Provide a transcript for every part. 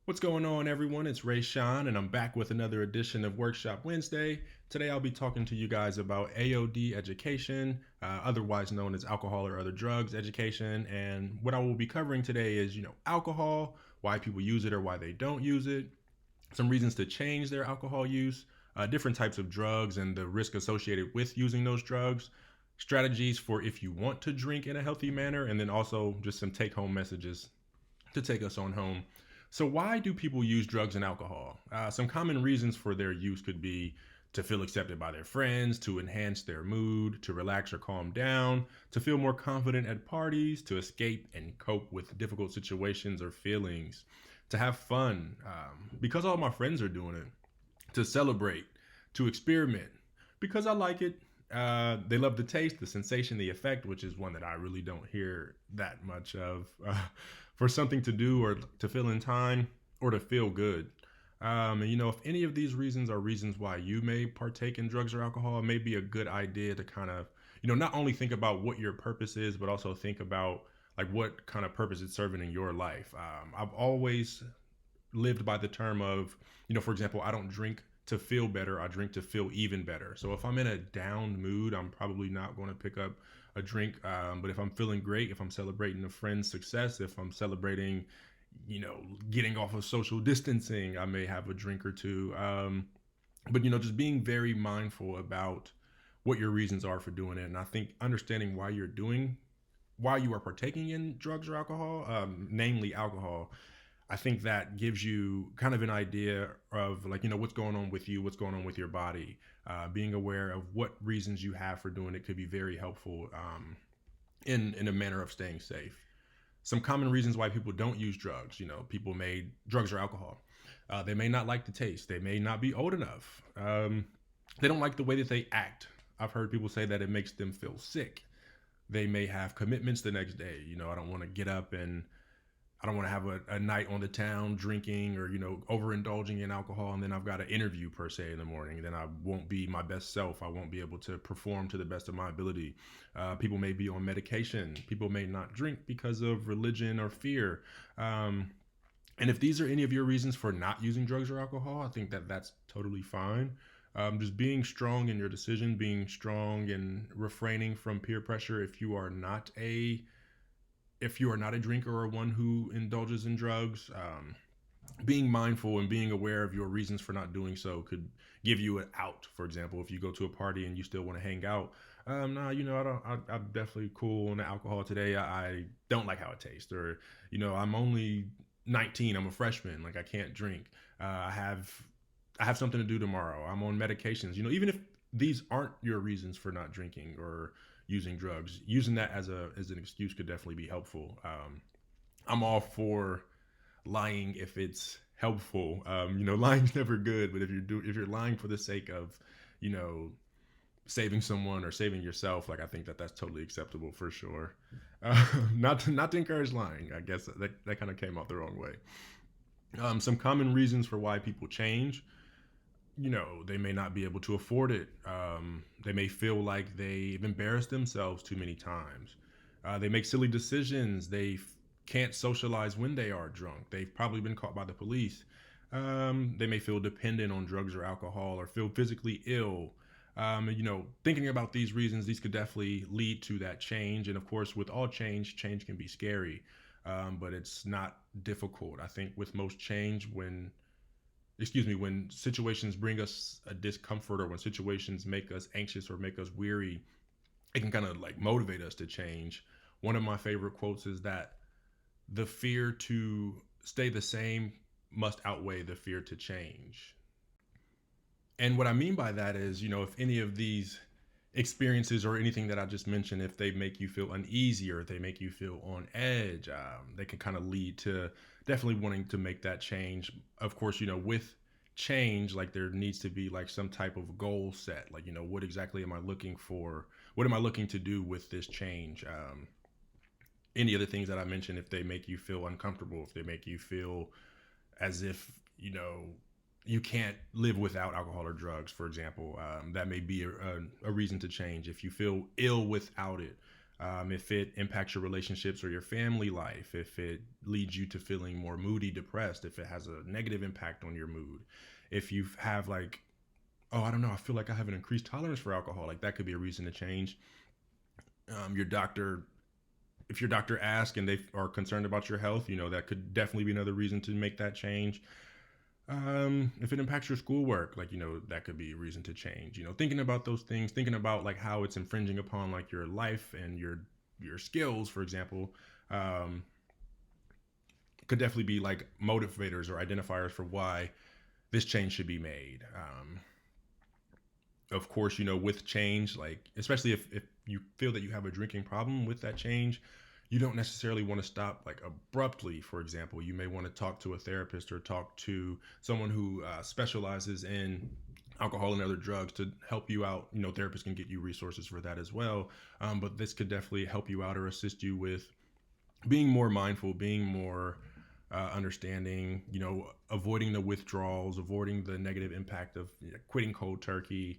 What's going on, everyone? It's Ray Sean, and I'm back with another edition of Workshop Wednesday. Today, I'll be talking to you guys about AOD education, otherwise known as alcohol or other drugs education. And what I will be covering today is, alcohol, why people use it or why they don't use it, some reasons to change their alcohol use, different types of drugs and the risk associated with using those drugs, strategies for if you want to drink in a healthy manner, and then also just some take home messages to take us on home. So, why do people use drugs and alcohol? Some common reasons for their use could be to feel accepted by their friends, to enhance their mood, to relax or calm down, to feel more confident at parties, to escape and cope with difficult situations or feelings, to have fun, because all my friends are doing it, to celebrate, to experiment, because I like it. They love the taste, the sensation, the effect, which is one that I really don't hear that much of. For something to do or to fill in time or to feel good. And if any of these reasons are reasons why you may partake in drugs or alcohol, it may be a good idea to kind of, not only think about what your purpose is, but also think about like what kind of purpose it's serving in your life. I've always lived by the term of, for example, I don't drink to feel better. I drink to feel even better. So if I'm in a down mood, I'm probably not going to pick up a drink. But if I'm feeling great, if I'm celebrating a friend's success, if I'm celebrating, getting off of social distancing, I may have a drink or two. But just being very mindful about what your reasons are for doing it. And I think understanding why you are partaking in drugs or alcohol, namely alcohol, I think that gives you kind of an idea of like, what's going on with you, what's going on with your body. Being aware of what reasons you have for doing it could be very helpful in a manner of staying safe. Some common reasons why people don't use drugs, people may drugs or alcohol. They may not like the taste. They may not be old enough. They don't like the way that they act. I've heard people say that it makes them feel sick. They may have commitments the next day. I don't want to get up and I don't want to have a night on the town drinking or, overindulging in alcohol. And then I've got an interview per se in the morning. Then I won't be my best self. I won't be able to perform to the best of my ability. People may be on medication. People may not drink because of religion or fear. And if these are any of your reasons for not using drugs or alcohol, I think that that's totally fine. Just being strong in your decision, being strong and refraining from peer pressure if you are not a drinker or one who indulges in drugs, being mindful and being aware of your reasons for not doing so could give you an out. For example, if you go to a party and you still want to hang out, nah, I don't. I'm definitely cool on the alcohol today. I don't like how it tastes, or I'm only 19. I'm a freshman. Like I can't drink. I have something to do tomorrow. I'm on medications. Even if these aren't your reasons for not drinking or using drugs, using that as an excuse could definitely be helpful. I'm all for lying if it's helpful. Lying's never good, but if you're lying for the sake of, you know, saving someone or saving yourself, like I think that that's totally acceptable for sure. Not to encourage lying. I guess that kind of came out the wrong way. Some common reasons for why people change, they may not be able to afford it. They may feel like they've embarrassed themselves too many times. They make silly decisions. Can't socialize when they are drunk. They've probably been caught by the police. They may feel dependent on drugs or alcohol or feel physically ill. Thinking about these reasons, these could definitely lead to that change. And of course, with all change can be scary, but it's not difficult. I think with most change, when situations bring us a discomfort or when situations make us anxious or make us weary, it can kind of like motivate us to change. One of my favorite quotes is that the fear to stay the same must outweigh the fear to change. And what I mean by that is, if any of these experiences or anything that I just mentioned, if they make you feel uneasy or if they make you feel on edge, they can kind of lead to definitely wanting to make that change. Of course, with change, like there needs to be like some type of goal set. Like, what exactly am I looking for? What am I looking to do with this change? Any other things that I mentioned, if they make you feel uncomfortable, if they make you feel as if, you can't live without alcohol or drugs, for example, that may be a reason to change. If you feel ill without it, if it impacts your relationships or your family life, if it leads you to feeling more moody, depressed, if it has a negative impact on your mood, if you have like, oh, I don't know, I feel like I have an increased tolerance for alcohol, like that could be a reason to change. Your doctor, if your doctor asks and they are concerned about your health, that could definitely be another reason to make that change. If it impacts your schoolwork, like, that could be a reason to change. Thinking about those things, thinking about like how it's infringing upon like your life and your skills, for example, um, could definitely be like motivators or identifiers for why this change should be made. Of course, with change, like especially if you feel that you have a drinking problem with that change, you don't necessarily want to stop like abruptly. For example, you may want to talk to a therapist or talk to someone who specializes in alcohol and other drugs to help you out. Therapists can get you resources for that as well. But this could definitely help you out or assist you with being more mindful, being more understanding, avoiding the withdrawals, avoiding the negative impact of quitting cold turkey,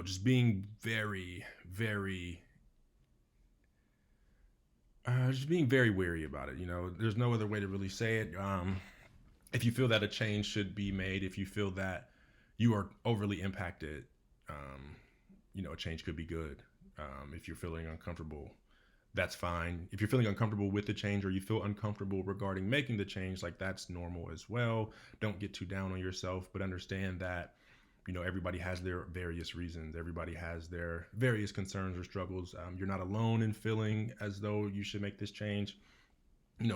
just being very, very, just being very wary about it. There's no other way to really say it. If you feel that a change should be made, if you feel that you are overly impacted, a change could be good. If you're feeling uncomfortable, that's fine. If you're feeling uncomfortable with the change or you feel uncomfortable regarding making the change, like that's normal as well. Don't get too down on yourself, but understand that, everybody has their various reasons. Everybody has their various concerns or struggles. You're not alone in feeling as though you should make this change.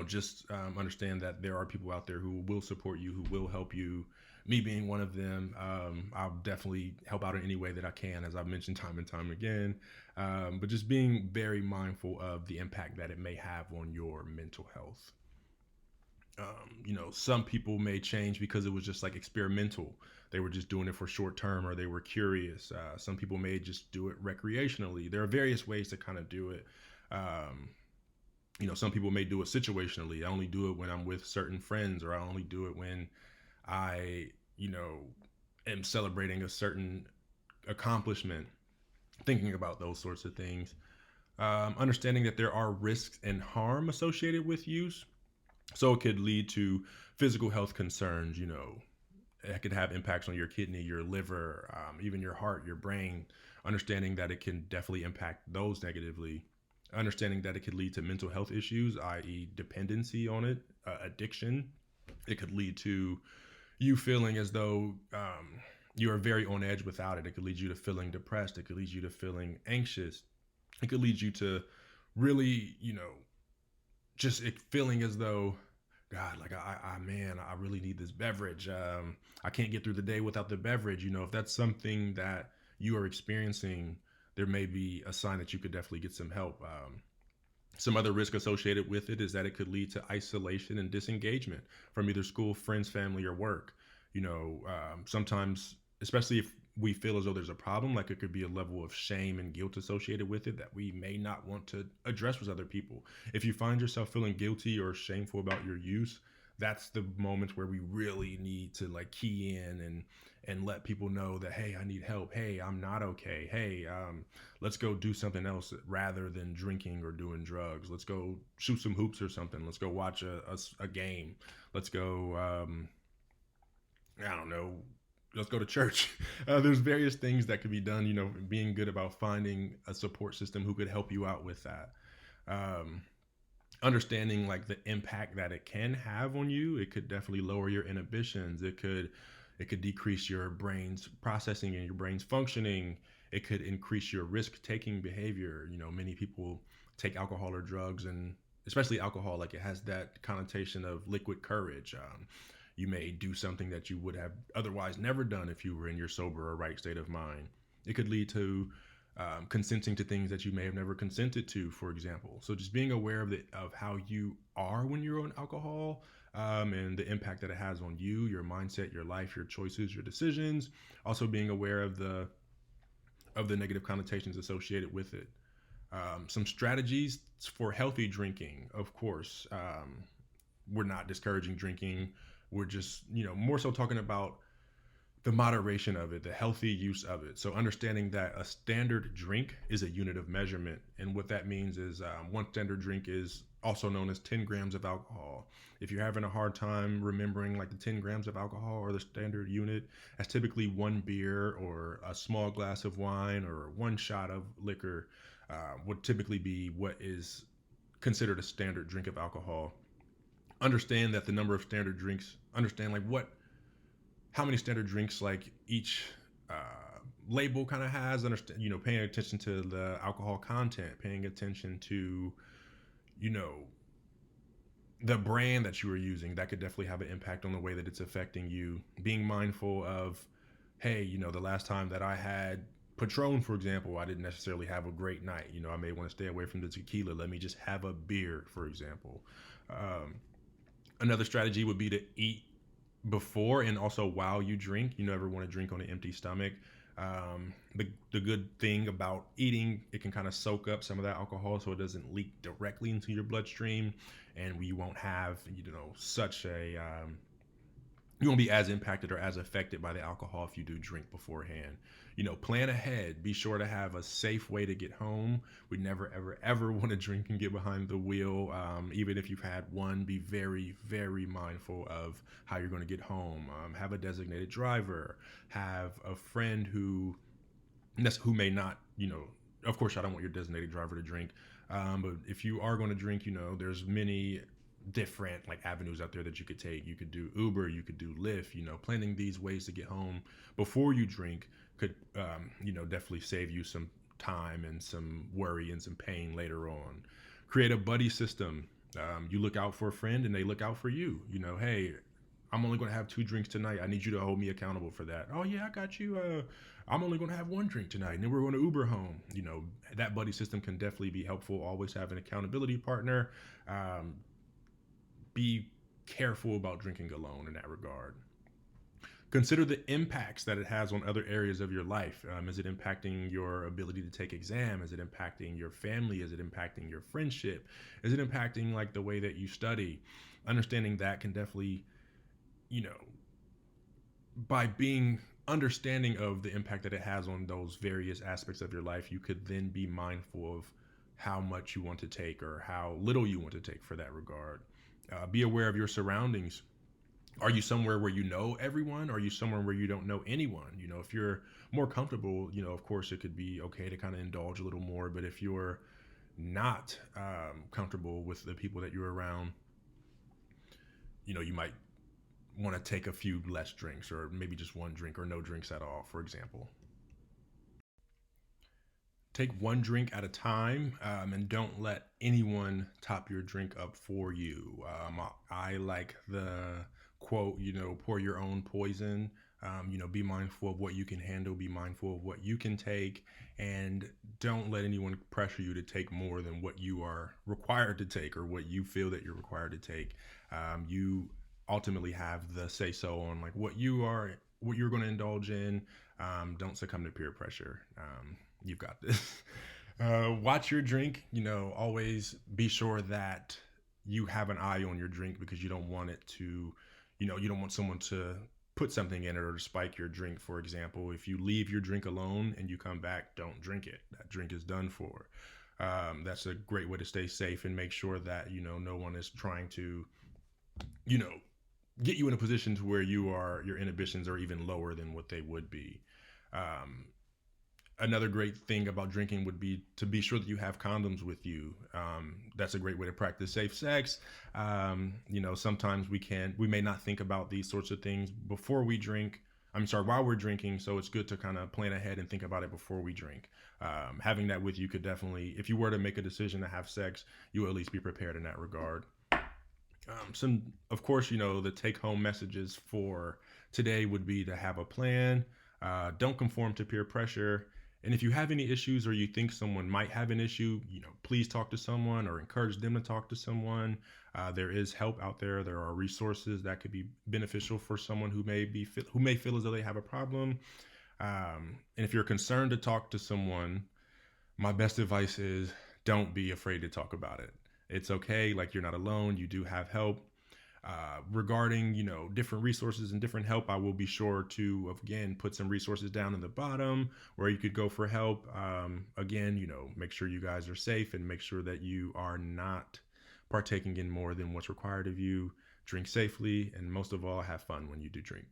Just understand that there are people out there who will support you, who will help you. Me being one of them, I'll definitely help out in any way that I can, as I've mentioned time and time again. But just being very mindful of the impact that it may have on your mental health. Some people may change because it was just like experimental. They were just doing it for short term or they were curious. Some people may just do it recreationally. There are various ways to kind of do it. Some people may do it situationally. I only do it when I'm with certain friends, or I only do it when I, am celebrating a certain accomplishment, thinking about those sorts of things. Understanding that there are risks and harm associated with use. So it could lead to physical health concerns, it could have impacts on your kidney, your liver, even your heart, your brain. Understanding that it can definitely impact those negatively. Understanding that it could lead to mental health issues, i.e., dependency on it, addiction. It could lead to you feeling as though you are very on edge without it. It could lead you to feeling depressed. It could lead you to feeling anxious. It could lead you to really, just feeling as though, God, like man, I really need this beverage. I can't get through the day without the beverage. If that's something that you are experiencing, there may be a sign that you could definitely get some help. Some other risk associated with it is that it could lead to isolation and disengagement from either school, friends, family, or work. Sometimes, especially if we feel as though there's a problem, like it could be a level of shame and guilt associated with it that we may not want to address with other people. If you find yourself feeling guilty or shameful about your use, that's the moment where we really need to like key in and let people know that, hey, I need help. Hey, I'm not okay. Hey, let's go do something else rather than drinking or doing drugs. Let's go shoot some hoops or something. Let's go watch a game. Let's go, I don't know, let's go to church. There's various things that could be done, being good about finding a support system who could help you out with that. Understanding like the impact that it can have on you. It could definitely lower your inhibitions. It could decrease your brain's processing and your brain's functioning. It could increase your risk-taking behavior. Many people take alcohol or drugs, and especially alcohol, like it has that connotation of liquid courage. You may do something that you would have otherwise never done if you were in your sober or right state of mind. It could lead to consenting to things that you may have never consented to, for example. So just being aware of how you are when you're on alcohol, and the impact that it has on you, your mindset, your life, your choices, your decisions. Also being aware of the negative connotations associated with it. Some strategies for healthy drinking, of course. We're not discouraging drinking. We're just, more so talking about the moderation of it, the healthy use of it. So understanding that a standard drink is a unit of measurement, and what that means is one standard drink is also known as 10 grams of alcohol. If you're having a hard time remembering like the 10 grams of alcohol or the standard unit, that's typically one beer or a small glass of wine or one shot of liquor would typically be what is considered a standard drink of alcohol. Understand that the number of standard drinks, understand like what how many standard drinks like each label kind of has. Understand, paying attention to the alcohol content, paying attention to, you know, the brand that you are using. That could definitely have an impact on the way that it's affecting you. Being mindful of, hey, the last time that I had Patron, for example, I didn't necessarily have a great night. I may want to stay away from the tequila. Let me just have a beer, for example. Um, Another strategy would be to eat before and also while you drink. You never want to drink on an empty stomach. The good thing about eating, it can kind of soak up some of that alcohol so it doesn't leak directly into your bloodstream, and you won't have such a you won't be as impacted or as affected by the alcohol if you do drink beforehand. Plan ahead. Be sure to have a safe way to get home. We never, ever, ever want to drink and get behind the wheel. Even if you've had one, be very, very mindful of how you're going to get home. Have a designated driver. Have a friend who may not, of course, I don't want your designated driver to drink. But if you are going to drink, there's many different like avenues out there that you could take. You could do Uber, you could do Lyft. Planning these ways to get home before you drink could definitely save you some time and some worry and some pain later on. Create a buddy system. You look out for a friend and they look out for you. Hey, I'm only going to have 2 drinks tonight. I need you to hold me accountable for that. Oh yeah, I got you. I'm only going to have 1 drink tonight, and then we're going to Uber home. That buddy system can definitely be helpful. Always have an accountability partner. Be careful about drinking alone in that regard. Consider the impacts that it has on other areas of your life. Is it impacting your ability to take exam? Is it impacting your family? Is it impacting your friendship? Is it impacting like the way that you study? Understanding that can definitely, you know, by being understanding of the impact that it has on those various aspects of your life, you could then be mindful of how much you want to take or how little you want to take for that regard. Be aware of your surroundings. Are you somewhere where you know everyone? Or are you somewhere where you don't know anyone? If you're more comfortable, of course, it could be okay to kind of indulge a little more. But if you're not comfortable with the people that you're around, you might want to take a few less drinks or maybe just 1 drink or no drinks at all, for example. Take 1 drink at a time, and don't let anyone top your drink up for you. I like the quote, pour your own poison. Be mindful of what you can handle, be mindful of what you can take, and don't let anyone pressure you to take more than what you are required to take or what you feel that you're required to take. You ultimately have the say so on like what you're going to indulge in. Don't succumb to peer pressure. You've got this. Watch your drink. Always be sure that you have an eye on your drink because you don't want it to, you don't want someone to put something in it or to spike your drink. For example, if you leave your drink alone and you come back, don't drink it. That drink is done for. That's a great way to stay safe and make sure that, no one is trying to, you know, get you in a position to where your inhibitions are even lower than what they would be. Um, Another great thing about drinking would be to be sure that you have condoms with you. That's a great way to practice safe sex. Sometimes we may not think about these sorts of things before we drink. I'm sorry, while we're drinking. So it's good to kind of plan ahead and think about it before we drink. Having that with you could definitely, if you were to make a decision to have sex, you will at least be prepared in that regard. Of course, the take home messages for today would be to have a plan. Don't conform to peer pressure. And if you have any issues or you think someone might have an issue, please talk to someone or encourage them to talk to someone. There is help out there. There are resources that could be beneficial for someone who may feel as though they have a problem. And if you're concerned to talk to someone, my best advice is don't be afraid to talk about it. It's okay. Like, you're not alone. You do have help. Regarding, different resources and different help, I will be sure to again put some resources down in the bottom where you could go for help. Again, make sure you guys are safe and make sure that you are not partaking in more than what's required of you. Drink safely, and most of all, have fun when you do drink.